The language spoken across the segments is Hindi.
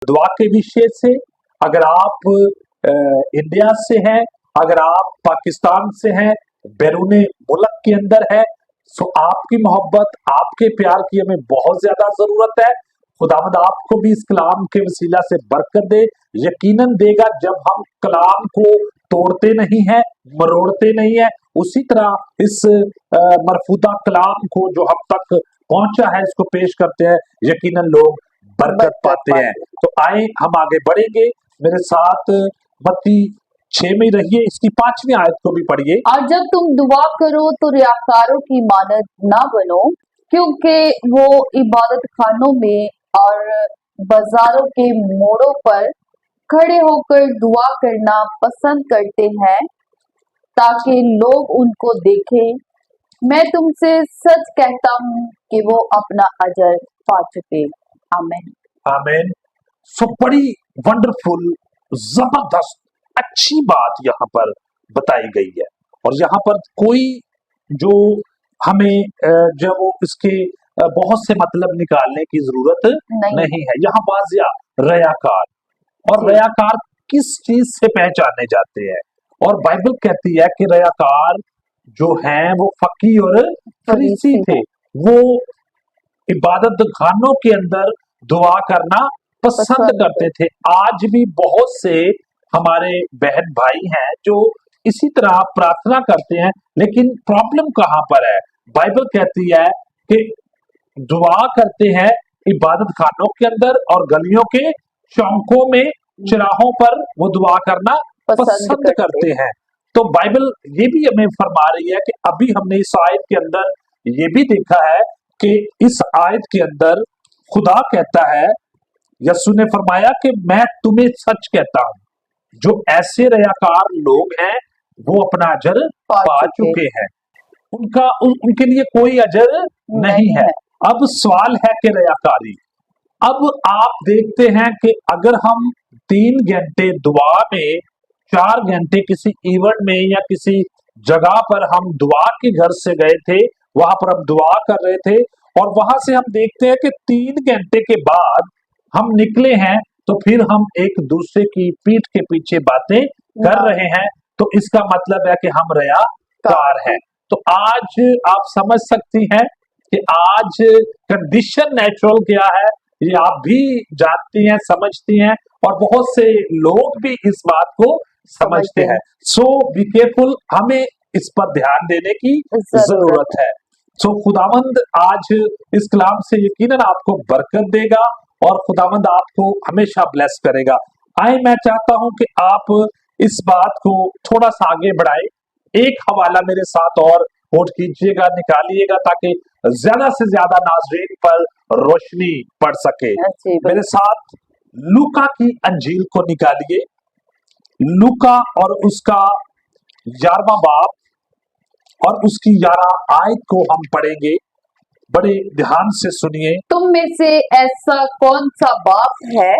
दुआ के विषय से, अगर आप इंडिया से हैं, अगर आप पाकिस्तान से हैं, बैरूने मुल्क के अंदर है, सो आपकी मोहब्बत, आपके प्यार की हमें बहुत ज्यादा जरूरत है। खुदावंद आपको भी इस कलाम के वसीला से बरकत दे, यकीनन देगा जब हम कलाम को तोड़ते नहीं है, मरोड़ते नहीं है, उसी तरह इस मरफूदा कलाम को जो हम तक पहुंचा है इसको पेश करते हैं, यकीनन लोग बरकत पाते हैं। तो आए हम आगे बढ़ेंगे, मेरे साथ मत्ती 6 में रहिए, इसकी 5वीं आयत को भी पढ़िए। और जब तुम दुआ करो तो रियाकारों की मानद ना बनो, क्योंकि वो इबादत खानों में और बाजारों के मोड़ों पर खड़े होकर दुआ करना पसंद करते हैं ताकि लोग उनको देखें। मैं तुमसे सच कहता हूँ कि वो अपना अजर पा चुके। आमीन आमीन। सो बड़ी वंडरफुल, जबरदस्त, अच्छी बात यहाँ पर बताई गई है, और यहाँ पर कोई जो हमें जब इसके बहुत से मतलब निकालने की जरूरत नहीं है। यहाँ वाजिया रयाकार, और रयाकार किस चीज से पहचाने जाते हैं, और बाइबल कहती है कि रयाकार जो हैं वो फकी और फरीसी थे, वो इबादत खानों के अंदर दुआ करना पसंद करते थे। आज भी बहुत से हमारे बहन भाई हैं जो इसी तरह प्रार्थना करते हैं, लेकिन प्रॉब्लम कहाँ पर है? बाइबल कहती है कि दुआ करते हैं इबादत खानों के अंदर और गलियों के चौकों में, चिराहों पर वो दुआ करना पसंद करते हैं। तो बाइबल ये भी हमें फरमा रही है कि अभी हमने इस आयत के अंदर ये भी देखा है कि इस आयत के अंदर खुदा कहता है, यीशु ने फरमाया कि मैं तुम्हें सच कहता हूं, जो ऐसे रयाकार लोग हैं वो अपना अजर पा चुके हैं, उनके लिए कोई अजर नहीं है। अब सवाल है कि रयाकारी, अब आप देखते हैं कि अगर हम 3 घंटे दुआ में, 4 घंटे किसी इवेंट में या किसी जगह पर हम दुआ के घर से गए थे, वहां पर हम दुआ कर रहे थे, और वहां से हम देखते हैं कि 3 घंटे के बाद हम निकले हैं, तो फिर हम एक दूसरे की पीठ के पीछे बातें कर रहे हैं, तो इसका मतलब है कि हम रयाकार हैं। तो आज आप समझ सकती हैं कि आज कंडीशन नेचुरल क्या है, ये आप भी जानती हैं, समझती हैं, और बहुत से लोग भी इस बात को समझते हैं। सो बी केयरफुल, हमें इस पर ध्यान देने की जरूरत है। सो खुदावंद आज इस कलाम से यकीनन आपको बरकत देगा, और खुदावंद आपको हमेशा ब्लेस करेगा। आए, मैं चाहता हूं कि आप इस बात को थोड़ा सा आगे बढ़ाए, एक हवाला मेरे साथ और नोट कीजिएगा, निकालिएगा, ताकि ज्यादा से ज्यादा नाज़रीन पर रोशनी पड़ सके। मेरे साथ लूका की अंजील को निकालिए, लूका और उसका 11वां बाब और उसकी 11 आयत को हम पढ़ेंगे, बड़े ध्यान से सुनिए। तुम में से ऐसा कौन सा बाप है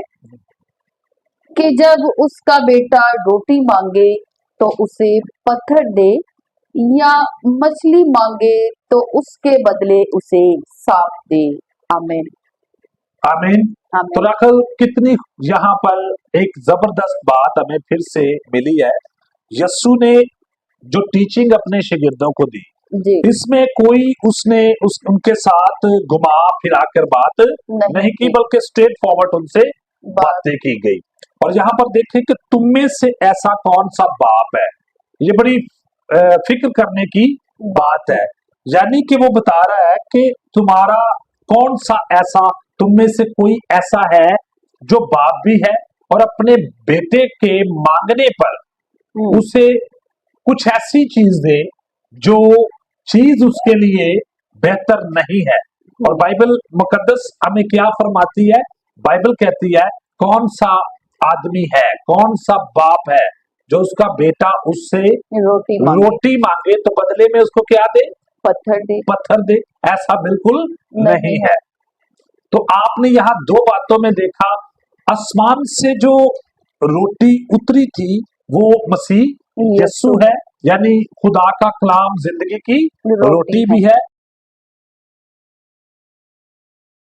कि जब उसका बेटा रोटी मांगे तो उसे पत्थर दे, या मछली मांगे तो उसके बदले उसे सांप दे? आमीन आमीन। तो राखल, कितनी यहाँ पर एक जबरदस्त बात हमें फिर से मिली है। यीशु ने जो टीचिंग अपने शागिर्दों को दी, इसमें कोई उनके साथ घुमा फिरा कर बात नहीं की, बल्कि स्ट्रेट फॉरवर्ड उनसे बातें की गई। और यहाँ पर देखें कि तुम में से ऐसा कौन सा बाप है, ये बड़ी फिक्र करने की बात है। यानी कि वो बता रहा है कि तुम्हारा कौन सा ऐसा, तुम में से कोई ऐसा है जो बाप भी है और अपने बेटे के मांगने पर उसे कुछ ऐसी चीज दे जो चीज उसके लिए बेहतर नहीं है। और बाइबल मुकद्दस हमें क्या फरमाती है? बाइबल कहती है कौन सा आदमी है, कौन सा बाप है जो उसका बेटा उससे रोटी मांगे तो बदले में उसको क्या दे? पत्थर दे। ऐसा बिल्कुल नहीं है। तो आपने यहाँ 2 बातों में देखा, आसमान से जो रोटी उतरी थी वो मसीह यीशु है, यानी खुदा का कलाम जिंदगी की रोटी भी है,